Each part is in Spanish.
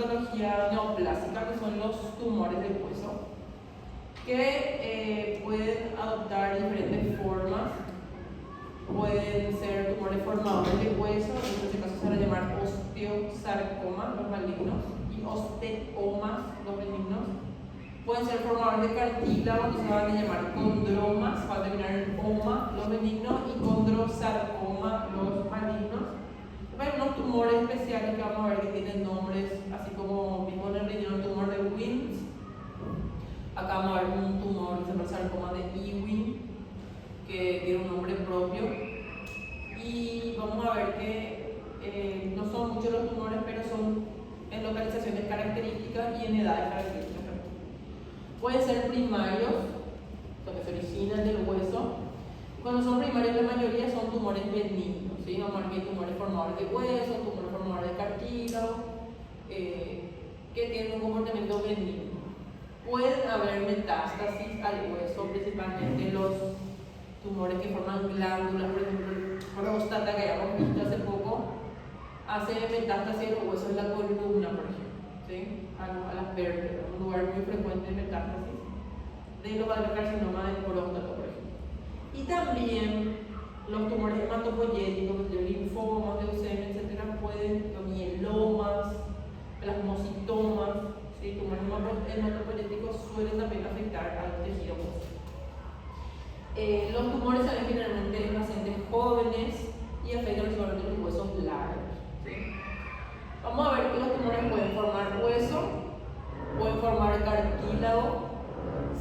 patología neoplásica, que son los tumores del hueso, que pueden adoptar diferentes formas. Pueden ser tumores formadores de hueso, en este caso se van a llamar osteosarcomas, los malignos, y osteomas, los benignos. Pueden ser formadores de cartílago, que se van a llamar condromas, van a terminar en oma, los benignos, y condrosarcoma, los malignos. Hay unos tumores especiales que vamos a ver que tienen nombres, así como vimos en el riñón el tumor de Wilms. Acá vamos a ver un tumor que se llama el sarcoma de Ewing, que tiene un nombre propio. Y vamos a ver que no son muchos los tumores, pero son en localizaciones características y en edades características. Pueden ser primarios, los que se originan del hueso. Cuando son primarios, la mayoría son tumores benignos, ¿sí? Vamos a ver que hay tumores formadores de hueso, tumores formadores de cartílago, que tienen un comportamiento benigno. Pueden haber metástasis al hueso, principalmente los tumores que forman glándulas, por ejemplo, el próstata que habíamos visto hace poco, hace metástasis en los huesos de la columna, por ejemplo, ¿sí? A las vértebras, un lugar muy frecuente de metástasis de los adenocarcinomas del próstata, por ejemplo. Y también los tumores hematopoyéticos, de linfomas, leucemia, etc., pueden, los mielomas, plasmocitomas, ¿sí? Tumores hematopoyéticos suelen también afectar al tejido óseo. Los tumores se ven generalmente en pacientes jóvenes y afectan principalmente los huesos largos, ¿sí? Vamos a ver que los tumores pueden formar hueso, pueden formar cartílago,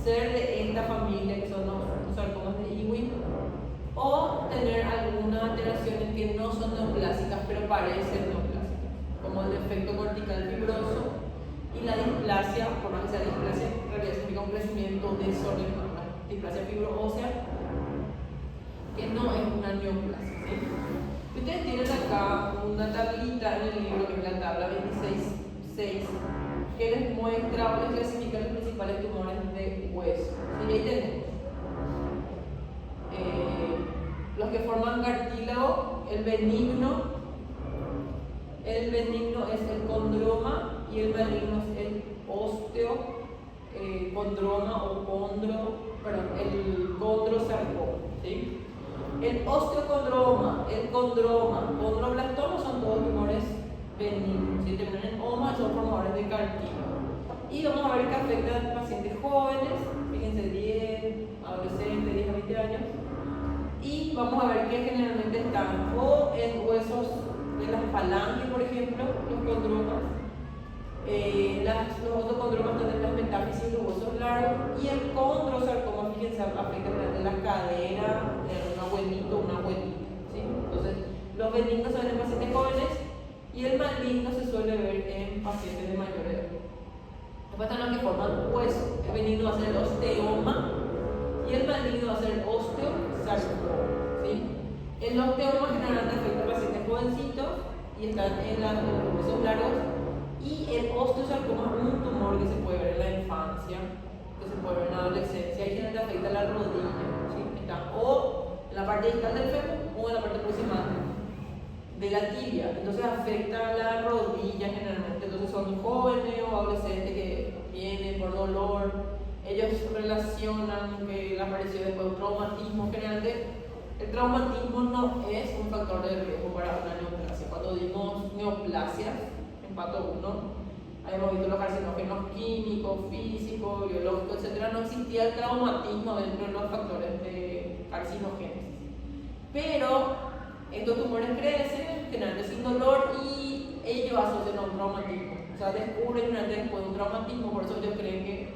ser de esta familia que son los sarcomas de Ewing, o tener algunas alteraciones que no son neoplásicas pero parecen neoplásicas, como el defecto cortical fibroso y la displasia, por más que sea displasia, en realidad significa un crecimiento desordenado, displasia fibro-ósea, que no es una neoplasia, ¿sí? Ustedes tienen acá una tablita en el libro, que es la tabla 26.6, que les muestra o les clasifica los principales tumores de hueso. ¿Sí? Ahí tenemos los que forman cartílago, el benigno es el condroma y el maligno es el osteocondroma o el condrosarcoma, ¿sí? El osteocondroma, el condroma, condroblastoma son todos tumores benignos, ¿sí? Terminan en oma y son formadores de cartílago. Y vamos a ver que afectan a pacientes jóvenes, fíjense, 10, adolescentes, 10 a 20 años. Y vamos a ver que generalmente están o en huesos de las falanges, por ejemplo, los condromas. Los otros condromas están en las metáfisis de los huesos largos. Y el condrosarcoma, fíjense, afecta de la cadera de un abuelito o una abuelita, ¿sí? Entonces, los benignos se ven en pacientes jóvenes y el maligno se suele ver en pacientes de mayor edad. Después están los que forman hueso. El benigno va a ser el osteoma y el maligno va a ser el osteosarcoma, ¿sí? El osteoma generalmente afecta a pacientes jovencitos y están en los huesos largos. Y el osteosarcoma es un tumor que se puede ver en la infancia, que se puede ver en la adolescencia y generalmente afecta a la rodilla, ¿sí? Está o en la parte distal del fémur o en la parte próxima de la tibia. Entonces afecta a la rodilla generalmente. Entonces son jóvenes o adolescentes que vienen por dolor. Ellos relacionan que la aparición después de un traumatismo. Generalmente el traumatismo no es un factor de riesgo para una neoplasia. Cuando dimos neoplasias en pato 1, habíamos visto los carcinógenos químicos, físicos, biológicos, etc. No existía el traumatismo dentro de los factores de carcinogénesis. Pero estos tumores crecen, generalmente sin dolor, y ellos asocian a un traumatismo. O sea, descubren generalmente después de un traumatismo, por eso ellos creen que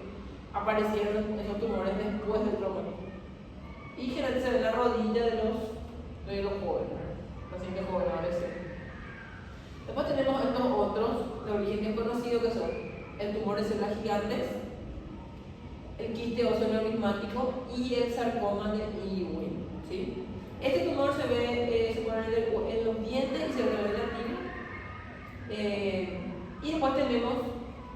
aparecieron esos tumores después del traumatismo. Y generalmente se ve en la rodilla de los jóvenes, pacientes jóvenes, adolescentes. Después tenemos estos otros de origen desconocido, que son el tumor de células gigantes, el quiste óseo neurismático y el sarcoma de Ewing, ¿sí? Este tumor se ve en los dientes y se ve en la tibia. Y después tenemos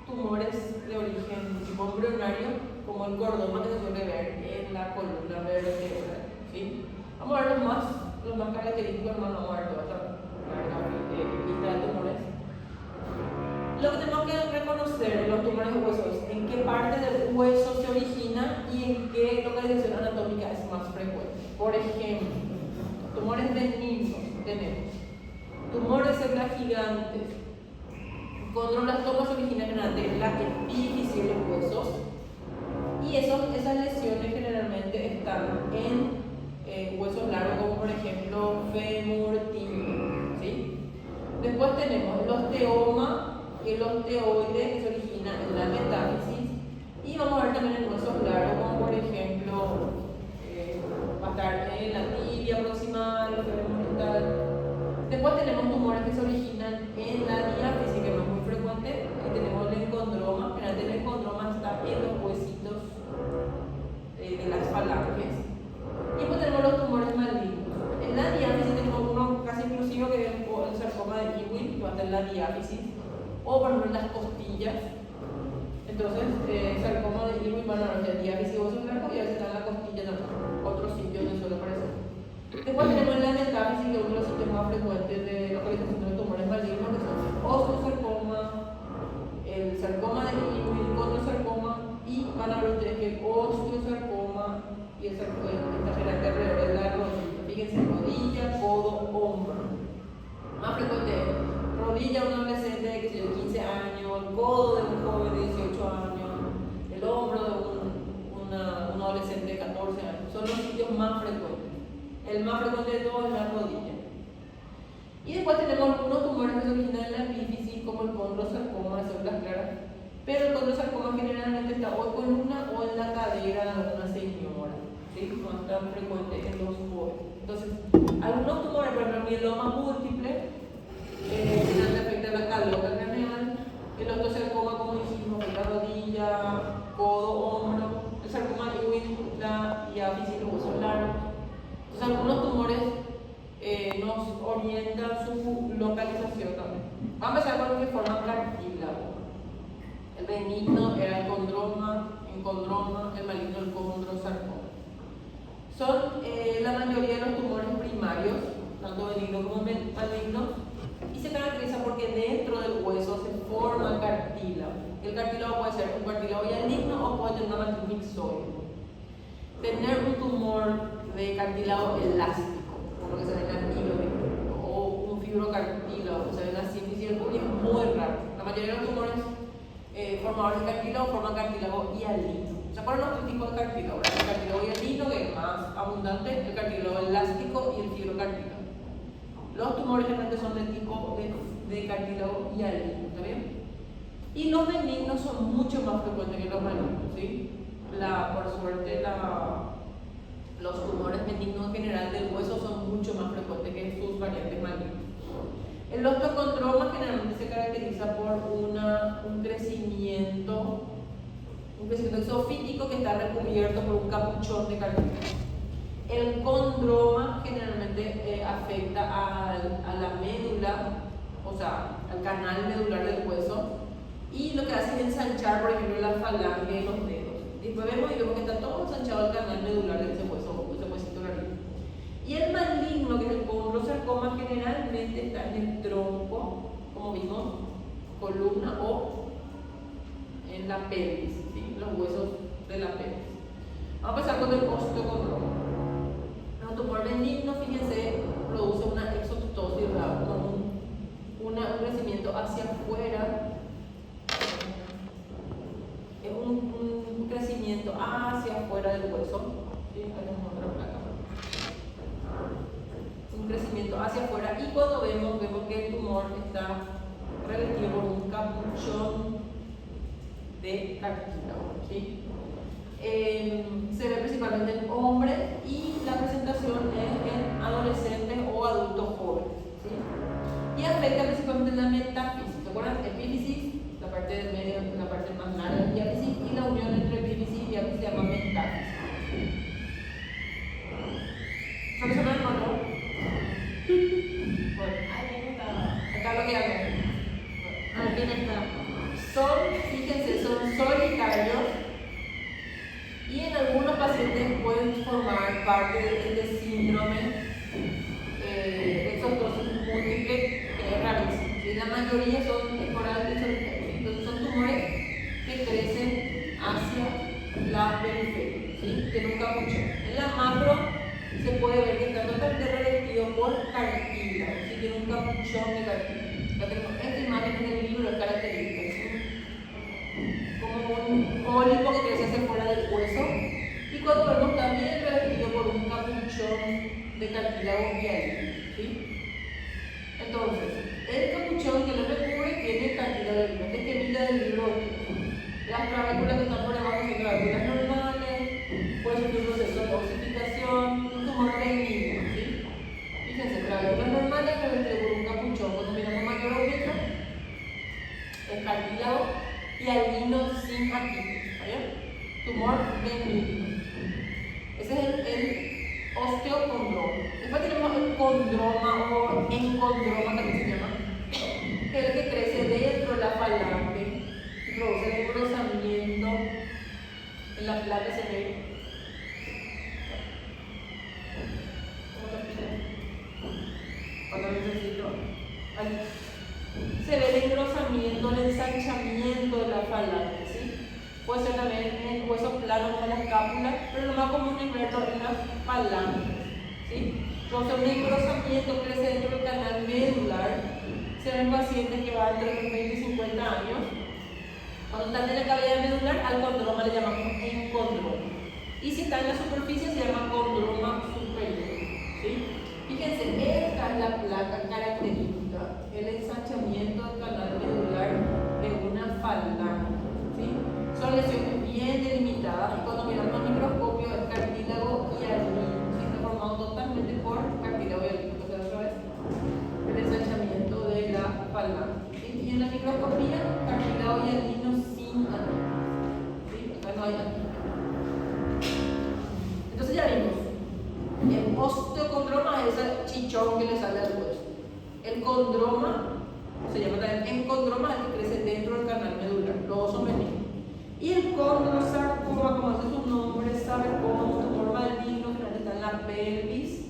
tumores de origen tipo embrionario, como el cordoma, que se suele ver en la columna vertebral, ¿sí? Vamos a ver los más característicos, vamos a ver toda esta lista de tumores. Lo que tenemos que reconocer los tumores de huesos en qué parte del hueso se origina y en qué localización anatómica es más frecuente. Por ejemplo, tumores benignos tenemos tumores de células gigantes. Condroblastomas se originan generalmente en la epífisis de los huesos y esas lesiones generalmente están en huesos largos como por ejemplo fémur, tibia, ¿sí? Después tenemos el osteoma y el osteoide que se origina en la metáfisis y vamos a ver también en huesos largos como por ejemplo va a estar en la tibia proximal, el fémur tal. Después tenemos tumores que se originan en la diáfisis, que no es muy frecuente, y tenemos el encondroma. Generalmente el encondroma está en los huesitos de las falanges. Y después tenemos los tumores malignos. En la diáfisis tenemos uno casi exclusivo que es el sarcoma de Ewing, que va a estar en la diáfisis, o por ejemplo en las costillas. Entonces, sarcoma de Ewing van a ver diáfisis o huesos largos y a veces está en la costilla también, otro sitio donde suele aparecer. Después tenemos la metáfisis, que es uno de los sitios más frecuentes de localización de tumores malignos, que son el osteosarcoma, el sarcoma de Ewing, el condrosarcoma, y van a ver ustedes que el osteosarcoma y el sarcoma está generalmente alrededor de la rodilla. Fíjense, rodilla, codo, hombro. Más frecuente es rodilla, un adolescente de 15 años, el codo de un joven de 18 años, el hombro de un adolescente de 14 años. Son los sitios más frecuentes. El más frecuente de todos es la rodilla. Y después tenemos algunos tumores que se originan en la epífisis, como el condrosarcoma de células claras, pero el condrosarcoma generalmente está o en columna o en la cadera de una señora, ¿sí? No es tan frecuente en los jóvenes. Entonces, algunos tumores, por ejemplo, el mieloma múltiple, generalmente afecta la calota craneal, el osteosarcoma, como dijimos, la rodilla, codo, hombro, el sarcoma Ewing, la diáfisis, los huesos largos. Entonces, algunos tumores nos orientan su localización también. Vamos a empezar con lo que forman cartílago. El benigno era el encondroma, el maligno el condrosarcoma. Son la mayoría de los tumores primarios, tanto benignos como malignos, y se caracteriza porque dentro del hueso se forma cartílago. El cartílago puede ser un cartílago hialinno o puede tener una matriz mixoide. Tener un tumor de cartílago elástico, como lo que se ve en la hígado, o un fibrocartílago, o sea, en la sínfisis del pulmón, es muy raro. La mayoría de los tumores formadores de cartílago forman cartílago hialino. ¿Se acuerdan los tres tipos de cartílago? El cartílago hialino, que es más abundante, el cartílago elástico y el fibrocartílago. Los tumores generalmente son del tipo de cartílago hialino, ¿está bien? Y los benignos son mucho más frecuentes que los malignos, ¿sí? Por suerte, los tumores benignos en general del hueso son mucho más frecuentes que sus variantes malignas. El osteocondroma generalmente se caracteriza por un crecimiento exofítico que está recubierto por un capuchón de cartílago. El condroma generalmente afecta a la médula, o sea, al canal medular del hueso, y lo que hace es ensanchar, por ejemplo, la falange de los dedos. Después vemos que está todo ensanchado el canal medular de ese huesito largo. Y el maligno, que es el condrosarcoma, generalmente está en el tronco, como vimos, columna o en la pelvis, ¿sí? Los huesos de la pelvis. Vamos a empezar con el osteocondroma. El tumor benigno, fíjense, produce una exostosis, un crecimiento hacia afuera. Es un crecimiento hacia afuera del hueso. ¿Sí? Tenemos otra placa. Un crecimiento hacia afuera, y cuando vemos que el tumor está revestido por un capuchón de cartílago, ¿sí? Se ve principalmente en hombres y la presentación es en adolescentes o adultos jóvenes, ¿sí? Y afecta principalmente la metáfisis. ¿Se acuerdan? Epífisis, la parte del medio, la parte más larga de diáfisis, y la unión entre epífisis y diáfisis se llama metáfisis. ¿Sabes hablar, hermano? Bueno, acá lo que hago. Aquí está. Fíjense, son solitarios y en algunos pacientes pueden formar parte de este síndrome de exostosis múltiple, que es rarísimo. ¿Sí? La mayoría son esporádicos, entonces son tumores que crecen hacia la periferia, ¿sí? Tiene un capuchón. En la macro se puede ver que está totalmente revestido por cartílago, ¿sí? Tiene un capuchón de cartílago. Acá tenemos esta imagen en el libro de características, ¿sí? Como un pólipo que crece hacia fuera del hueso, y cuando vemos también revestido por un capuchón de cartílago hialino, ¿sí? Entonces, el capuchón que lo recubre tiene cartílago hialino. Esta esquemita del libro, las clavículas que están por debajo son clavículas normales, puede sufrir un proceso de ossificación, un tumor benigno, ¿sí? Fíjense, clavículas normales revestido por un capuchón, cuando miramos mayor objeto, el cartílago hialino sin atípico, ¿vale? Tumor benigno. Ese es el osteocondroma. Después tenemos el condroma o encondroma, también se llama, que es el que crece dentro de la falange y produce engrosamiento en la placa se ve. ¿Cómo lo piden? Cuando necesito. Ahí. Se ve el engrosamiento, el ensanchamiento de la falange, ¿sí? Puede ser también en huesos planos como la escápula, pero lo más común es verlo en las falanges, ¿sí? Entonces, un engrosamiento crece dentro del canal medular. Se ven pacientes que van entre los 20 y 50 años. Cuando están en la cavidad medular, al condroma le llamamos encondroma. Y si está en la superficie, se llama condroma superior, ¿sí? Fíjense, esta es la placa característica, el ensanchamiento del canal medular de una falange, ¿sí? Son lesiones bien delimitadas y cuando miramos al microscopio el cartílago hialino, ¿sí? Está formado totalmente por cartílago hialino. Entonces, otra vez, el ensanchamiento de la falange, ¿sí? Y en la microscopía, cartílago hialino sin atípico, ¿sí? Acá no hay atípico. Entonces ya vimos, el osteocondroma es ese chichón que le sale al hueso. El condroma se llama también encondroma, el que crece dentro del canal medular. Los dos son benignos. Y el condrosarcoma, como hace su nombre, sarcoma, un tumor maligno que está en la pelvis,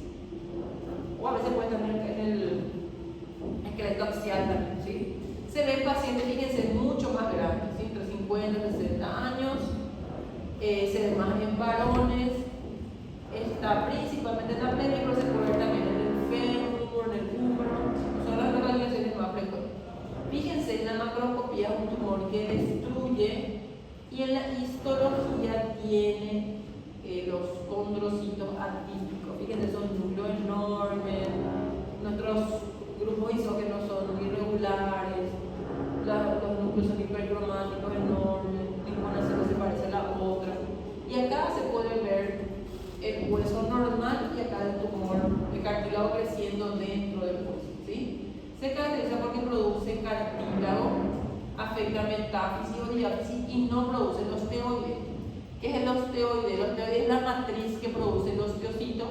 o a veces puede estar en el esqueleto axial también, ¿sí? Se ven pacientes, fíjense, mucho más grandes, ¿sí? Entre 50 y 60 años, se ve más en varones, está principalmente en la pelvis, pero se puede ver también en el fémur, en el húmero, son las localizaciones más frecuentes. Fíjense, en la macroscopía es un tumor que destruye. Y en la histología tiene los condrocitos atípicos. Fíjense, son núcleos enormes, nuestros grupos isógenos son irregulares, los núcleos son hipercromáticos enormes, ninguna célula se parece a la otra. Y acá se puede ver el hueso normal y acá el tumor de cartílago creciendo dentro del hueso, ¿sí? Se caracteriza porque produce cartílago, afecta metáfisis o diáfisis y no produce el osteoide. ¿Qué es el osteoide? El osteoide es la matriz que produce el osteocito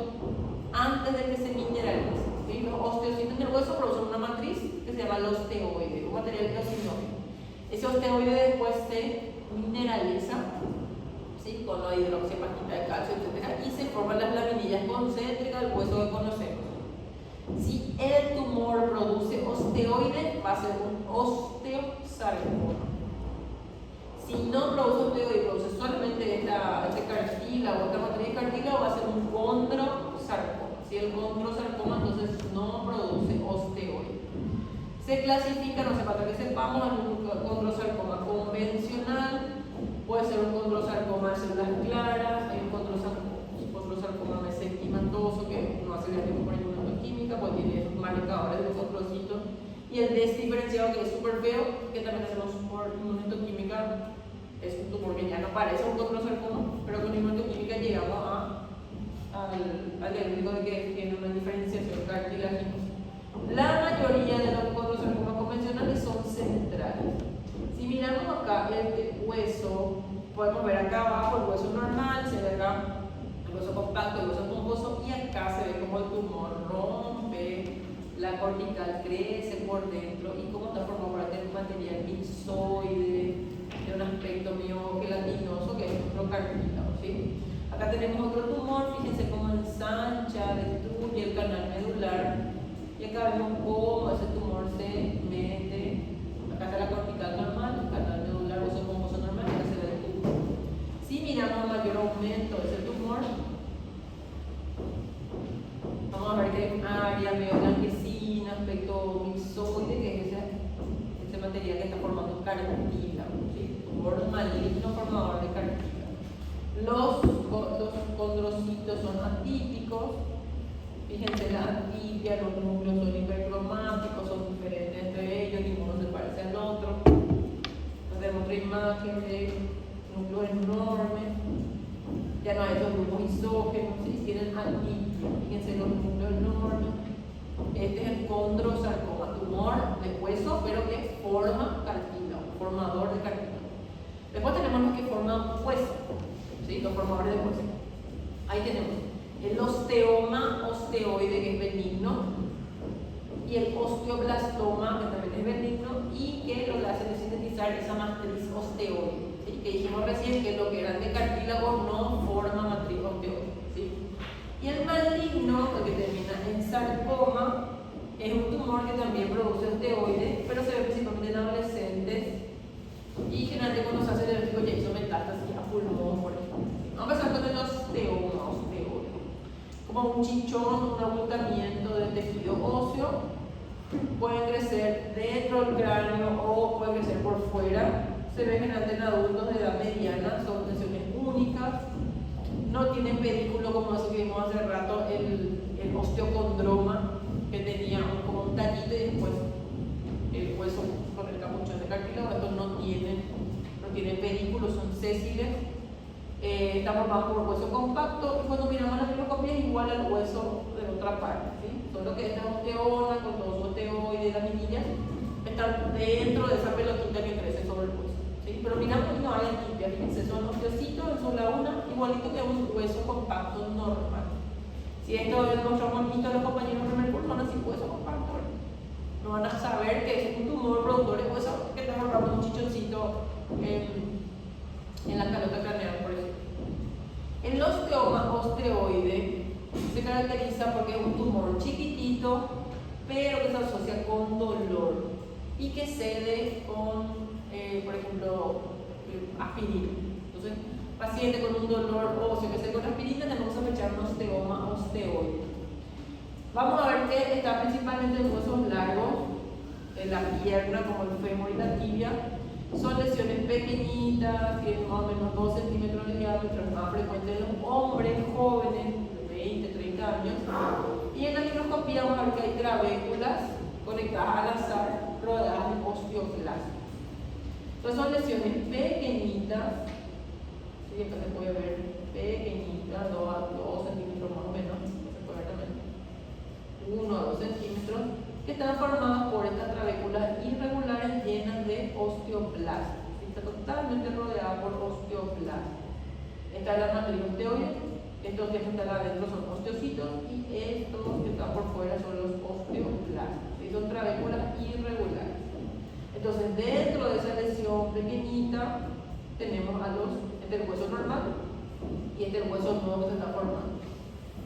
antes de que se mineralice, ¿sí? Los osteocitos en el hueso producen una matriz que se llama el osteoide, un material eosinógeno. Ese osteoide después se mineraliza, ¿sí? Con la hidroxiapatita de calcio, etc. Y se forman las laminillas concéntricas del hueso que conocemos. Si el tumor produce osteoide, va a ser un osteosarcoma. Si no produce osteoide, produce solamente este cartílago, esta matriz de cartílago, va a ser un condrosarcoma. Si el condrosarcoma entonces no produce osteoide. Se clasifica, no sé, para que sepamos, en un condrosarcoma convencional, puede ser un condrosarcoma de células claras, hay un condrosarcoma mesenquimatoso que no hace diagnóstico por inmunoquímica, pues tiene esos marcadores de los condrocitos, y el desdiferenciado, que es súper feo, que también hacemos por inmunoquímica, es un tumor que ya no parece un condrosarcoma, pero con inmunoquímica llegamos al diagnóstico de que tiene una diferenciación cartilaginosa. La mayoría de los condrosarcomas convencionales son centrales. Si miramos acá este hueso, podemos ver acá abajo el hueso normal, se ve acá el hueso compacto, el hueso esponjoso, y acá se ve como el tumor rompe, la cortical crece por dentro y cómo está formado por tener un material mixoide, de un aspecto miogelatinoso que es nuestro cartílago, ¿sí? Acá tenemos otro tumor, fíjense cómo ensancha, destruye el canal medular, y acá vemos cómo ese tumor se mete. Acá está la cortical normal, el canal medular, hueso esponjoso normal, cartílago, ¿sí? Tumor maligno formador de cartílago. Los condrocitos son atípicos. Fíjense, la atipia, los núcleos son hipercromáticos, son diferentes entre ellos, ninguno se parece al otro. Tenemos otra imagen de núcleos enormes, ya no hay esos grupos isógenos, ¿sí? Tienen atipia, fíjense los núcleos enormes. Este es el condrosarcoma, tumor de hueso, pero que forma cartílago, formador de cartílago. Después tenemos los que forman hueso, ¿sí? Los formadores de hueso. Ahí tenemos el osteoma osteoide, que es benigno, y el osteoblastoma, que también es benigno, y que lo que hace es sintetizar esa matriz osteoide, ¿sí? Que dijimos recién que lo que eran de cartílago no forma matriz osteoide, ¿sí? Y el maligno, el que termina en sarcoma, es un tumor que también produce osteoides, pero se ve principalmente en adolescentes, y generalmente cuando se hace el diagnóstico ya hizo metástasis a pulmón, por ejemplo. Vamos a empezar con el osteoma osteoide. Como un chichón, un abultamiento del tejido óseo, pueden crecer dentro del cráneo o pueden crecer por fuera. Se ve generalmente en adultos de edad mediana, son lesiones únicas, no tienen pedículo como eso que vimos hace rato, el osteocondroma, que tenía como un tallito y después el hueso con el capuchón de cartílago. Estos no tienen pedículos, son sésiles. Está formado por hueso compacto, y cuando miramos la microscopía es igual al hueso de otra parte, ¿sí? Solo que esta osteona con todo su osteoide y laminillas están dentro de esa pelotita que crece sobre el hueso, ¿sí? Pero miramos y no hay atipia, fíjense, son osteocitos en su laguna, igualito que un hueso compacto normal. Si esto lo mostramos listo a los compañeros de primer curso, van a decir hueso compacto, no van a saber que es un tumor productor de hueso que está formando un chichoncito en la calota craneal, por ejemplo. El osteoma osteoide se caracteriza porque es un tumor chiquitito, pero que se asocia con dolor y que cede con, por ejemplo, aspirina. Entonces, paciente con un dolor óseo que cede con aspirina, tenemos que sospechar un osteoma osteoide. Vamos a ver que está principalmente en huesos largos, en la pierna, como el fémur y la tibia. Son lesiones pequeñitas, tienen más o menos 2 centímetros de diámetro, es más frecuente en los hombres jóvenes de 20, 30 años. Y en la microscopía vamos a ver que hay trabéculas conectadas al azar, rodeadas de osteoclastos. Entonces son lesiones pequeñitas, ¿sí? Acá se puede ver pequeñitas, 2 centímetros más o menos, se puede ver también 1 a 2 centímetros, que están formadas por estas trabéculas irregulares llenas de osteoplastos. Está totalmente rodeada por osteoplastos. Esta es la matriz osteoide, estos que están adentro son osteocitos y estos que están por fuera son los osteoplastos. Son trabéculas irregulares. Entonces, dentro de esa lesión pequeñita tenemos este es el hueso normal y este es el hueso nuevo que se está formando.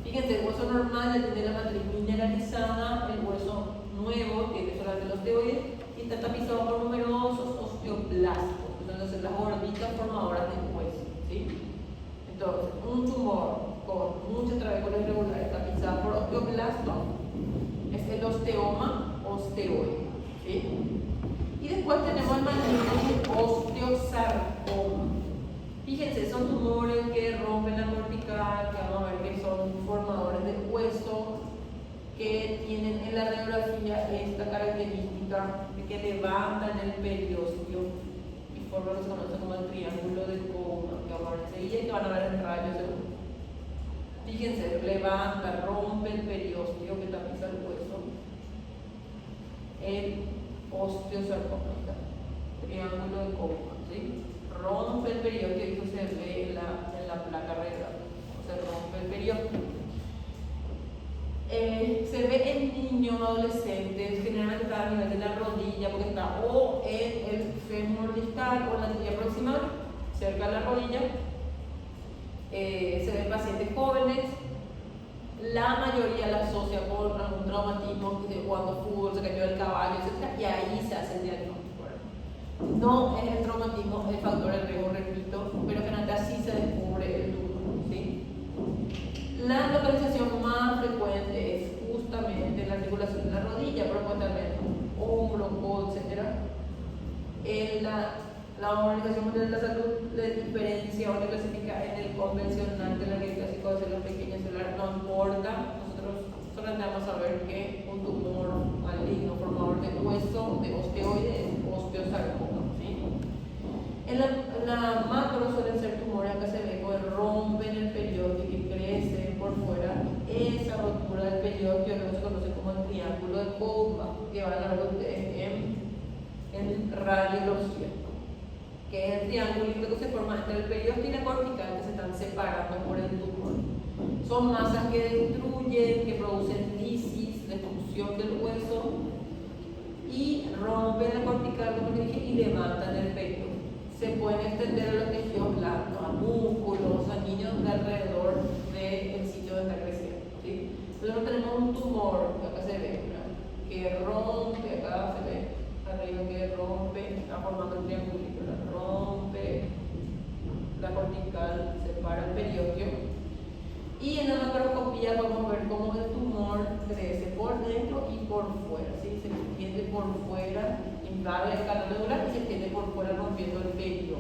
Fíjense, el hueso normal ya tiene la matriz mineralizada, el hueso nuevo tiene solamente los osteoides y está tapizado por numerosos osteoplastos, entonces las órbitas formadoras del hueso, ¿sí? Entonces, un tumor con muchas trabéculas irregulares tapizadas por osteoplastos es el osteoma osteoide, ¿sí? Y después tenemos el maligno osteosarcoma. Fíjense, son tumores que rompen la cortical, que vamos a ver que son formadores de hueso, que tienen en la radiografía esta característica de que levantan el periósteo y forman lo que se conoce como el triángulo de Coma, que vamos a ver enseguida y que van a ver en rayos seguro. Fíjense, levanta, rompe el periósteo que tapiza el hueso, el osteosarcoma, triángulo de Coma, ¿sí? Rompe el periósteo y eso se ve en la placa radiográfica, se rompe el periósteo. Se ve en niños, adolescentes, generalmente está a nivel de la rodilla, porque está o en el fémur distal o en la tibia proximal, cerca de la rodilla. Se ven pacientes jóvenes, la mayoría la asocia con algún traumatismo, jugando fútbol, se cayó del caballo, etc. Y ahí se hace el diagnóstico. No es el traumatismo el factor de riesgo, repito, pero generalmente así se descubre el tumor, ¿sí? La localización más frecuente es justamente la articulación de la rodilla, pero puede también hombro, codo, etc. La Organización Mundial de la Salud le diferencia o le clasifica en el convencional, de la que clásico de células pequeñas celulares, no importa. Nosotros solamente vamos a ver que un tumor maligno formador de hueso, de osteoide, es osteosarcoma, ¿sí? En la macro suelen ser tumores, acá se ve que rompen el periósteo y que crecen por fuera. Esa rotura del periósteo luego se conoce como el triángulo de Kohlmann, que van a ver ustedes en radiología, que es el triangulito que se forma entre el periósteo y la cortical, que se están separando por el tumor. Son masas que destruyen, que producen lisis, destrucción del hueso, y rompen la cortical, como dije, y levantan el periósteo. Se pueden extender a los tejidos blandos, a músculos, a niños de alrededor del sitio donde está creciendo, ¿sí? Entonces tenemos un tumor, que acá se ve, ¿verdad?, que rompe, acá se ve arriba que rompe, está formando el triangulito, rompe la cortical, separa el periósteo. Y en la macroscopía podemos ver cómo el tumor crece por dentro y por fuera, ¿sí? Se extiende por fuera, invade el canal medular y se extiende por fuera rompiendo el periósteo.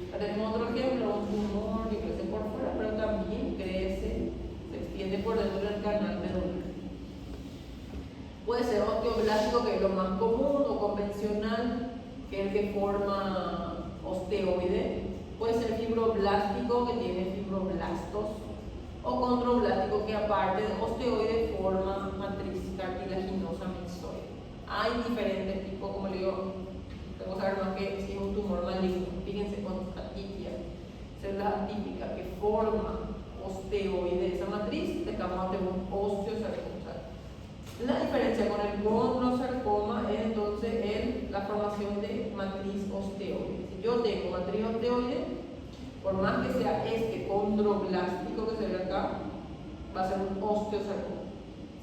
Acá tenemos otro ejemplo, un tumor que crece por fuera, pero también crece, se extiende por dentro del canal medular. Puede ser osteoblástico, que es lo más común, o convencional, que es el que forma osteoide. Puede ser fibroblástico, que tiene fibroblastos, o condroblástico, que aparte de osteoide forma matriz cartilaginosa mensoide. Hay diferentes tipos, como le digo, tengo que saber más que si es un tumor maligno. Fíjense con atipia, células atípicas que forman osteoide, esa matriz, dejamos ante un osteosarcoma. La diferencia con el condrosarcoma es entonces la formación de matriz osteoide. Si yo tengo matriz osteoide, por más que sea este condroblástico que se ve acá, va a ser un osteosarcoma,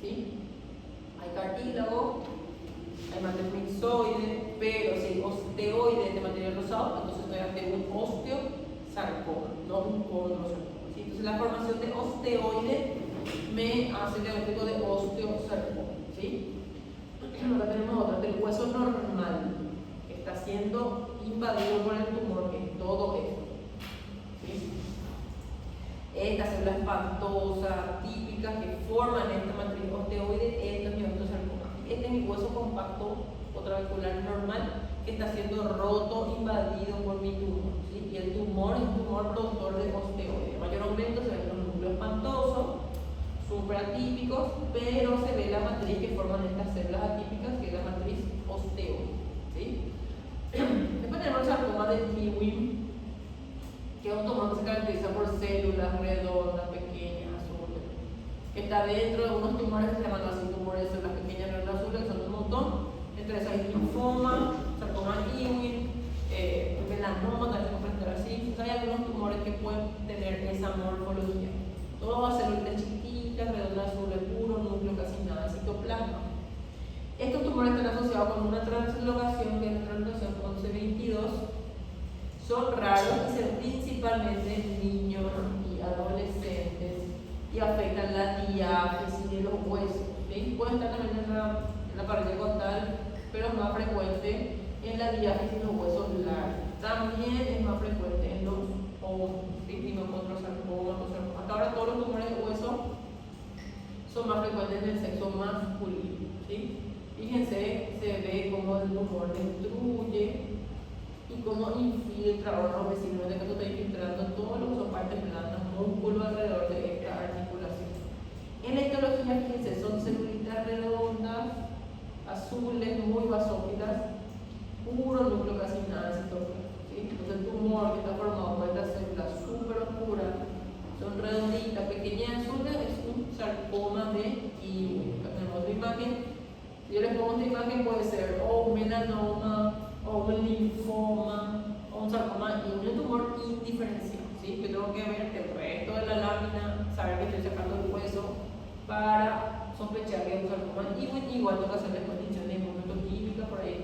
¿sí? Hay cartílago, hay matriz mensoide, pero si el osteoide es de material rosado, entonces estoy ante un osteosarcoma, no un condrosarcoma, ¿sí? Entonces la formación de osteoide me hace el diagnóstico de osteosarcoma, ¿sí? Ahora tenemos otra, del hueso normal, que está siendo invadido por el tumor, que es todo esto, ¿sí? Estas células espantosas, típicas, que forman esta matriz osteoide, esto es mi osteosarcoma. Este es mi hueso compacto o trabecular normal, que está siendo roto, invadido por mi tumor, ¿sí? Y el tumor es un tumor productor de osteoide. Mayor aumento se ven los núcleos espantosos, súper atípicos, pero se ve la matriz que forman estas células atípicas, que es la matriz osteoide, ¿sí? Después tenemos el sarcoma de Ewing, que es un tumor que se caracteriza por células redondas, pequeñas, azules, que está dentro de unos tumores que se llaman así, tumores de células pequeñas redondas azules, que son un montón. Entre esas hay linfoma, sarcoma Ewing, melanoma, también se puede presentar así. Entonces hay algunos tumores que pueden tener esa morfología. Todo va a ser chiquititas, redondas azules puro, núcleo casi nada de citoplasma. Estos tumores están asociados con una translocación, que es la translocación 1122. Son raros y se ven principalmente en niños y adolescentes y afectan la diáfisis de los huesos, ¿sí? Pueden estar también en la pared costal, pero es más frecuente en la diáfisis de los huesos largos. También es más frecuente en los hombros, ¿sí? Hasta ahora todos los tumores de hueso son más frecuentes en el sexo masculino, ¿sí? Fíjense, se ve cómo el tumor destruye y cómo infiltra ahora los vecinos, de que esto está infiltrando todo lo que son partes blandas, músculo alrededor de esta articulación. En la histología, fíjense, son celulitas redondas, azules, muy basófilas, puro núcleo, casi nada de citoplasma, ¿sí? Entonces el tumor que está formado por estas células súper oscuras, son redonditas, pequeñas, azules, es un sarcoma de Ewing. Tenemos otra imagen. Si yo les pongo esta imagen, puede ser o un melanoma, o un linfoma, o un sarcoma Ewing, un tumor indiferencial, ¿sí? Yo tengo que ver el resto de la lámina, saber que estoy sacando el hueso para sospechar que es un sarcoma Ewing. Igual tengo que hacer la condición de inmunoquímica por ahí,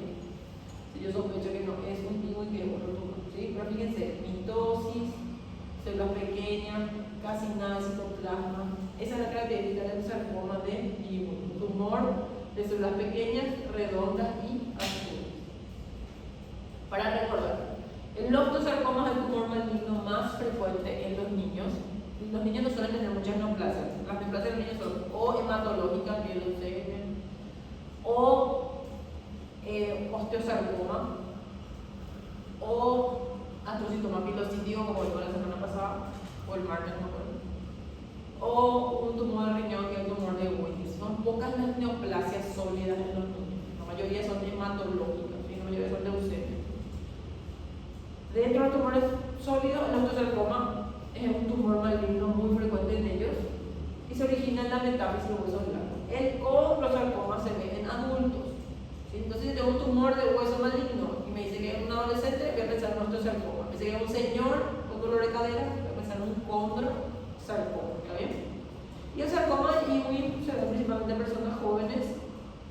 si yo sospecho que no es un Ewing, que es otro tumor, ¿sí? Pero fíjense, mitosis, células pequeñas, casi nada de citoplasma. Esa es la característica del sarcoma de Ewing, un tumor de células pequeñas, redondas y azules. Para recordar, los niños no suelen tener muchas neoplasias. Las neoplasias de los niños son o hematológicas, que lo sé, o osteosarcoma, o astrocitoma pilocítico, como vimos la semana pasada, o el martes, no me acuerdo, o un tumor de riñón, que es el tumor de Willis. Son pocas las neoplasias sólidas en los niños. La mayoría son hematológicas, ¿sí? La mayoría son leucemias. Dentro de los tumores sólidos, el osteosarcoma es un tumor maligno muy frecuente en ellos y se origina en la metáfisis del hueso blanco. El coprosarcoma se ve en adultos. ¿Sí? Entonces, si tengo un tumor de hueso maligno y me dice que es un adolescente, voy a pensar en un osteosarcoma. Me dice que es un señor con dolor de cadera, voy a pensar en un condrosarcoma. ¿Está bien? Y el sarcoma Ewing se ve principalmente en personas jóvenes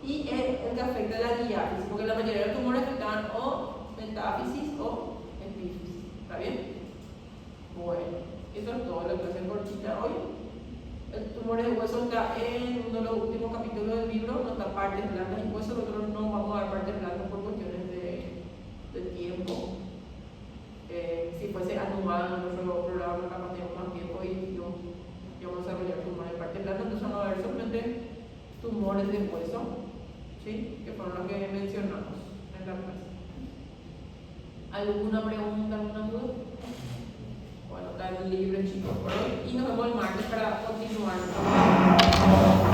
y es el que afecta la diálisis, porque la mayoría de los tumores afectan o metáfisis o epífisis. ¿Está bien? Bueno, eso es todo lo que hace cortita hoy. El tumor de hueso está en uno de los últimos capítulos del libro, no está partes blandas y hueso. Nosotros no vamos a dar partes blandas por cuestiones de tiempo. Si fuese anual nuestro programa, capaz tenemos más tiempo y vamos a desarrollar tumores de partes blandas. Entonces vamos a ver solamente tumores de hueso, ¿sí? Que fueron los que mencionamos en la clase. ¿Alguna pregunta, alguna duda? Bueno, está el libro, chicos, por hoy. Y nos vemos el martes para continuar.